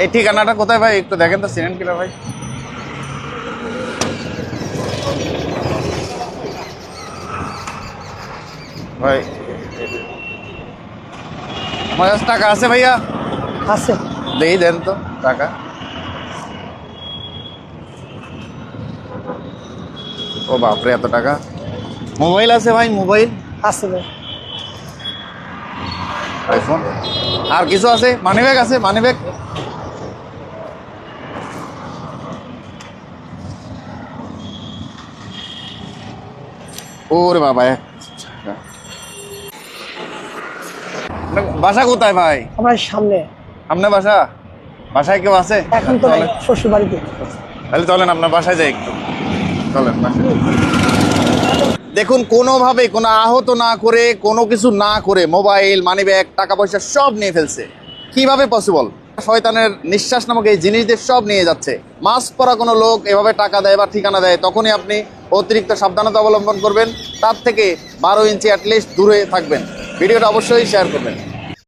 এই ঠিকানাটা কোথায় ভাই একটু দেখেন তো, সিরিয়াল কিলার ভাই। ভাই আমার কাছে টাকা আছে ভাইয়া? আছে। দেই দেন তো টাকা। ও বাপরে এত টাকা। মোবাইল আছে ভাই? মোবাইল আছে ভাই। আইফোন আর কিছু আছে? মানি ব্যাগ আছে? মানি ব্যাগ ওরে বাবা। বাসা কোথায় ভাই? আমার সামনে। আপনার বাসা? বাসায় কেউ আছে? এখন তো নাই, শ্বশুর বাড়িতে। তাহলে চলেন আপনার বাসায় যাই একটু, চলেন বাসায়। দেখুন কোনোভাবে কোনো আহত না করে, কোনো কিছু না করে মোবাইল, মানিব্যাগ, টাকা পয়সা সব নিয়ে ফেলছে। কিভাবে পসিবল? শয়তানের নিঃশ্বাস নামক এই জিনিসদের সব নিয়ে যাচ্ছে। মাস্ক পরা কোনো লোক এভাবে টাকা দেয় বা ঠিকানা দেয়, তখনই আপনি অতিরিক্ত সাবধানতা অবলম্বন করবেন। তার থেকে 12 ইঞ্চি অ্যাটলিস্ট দূরে থাকবেন। ভিডিওটা অবশ্যই শেয়ার করবেন।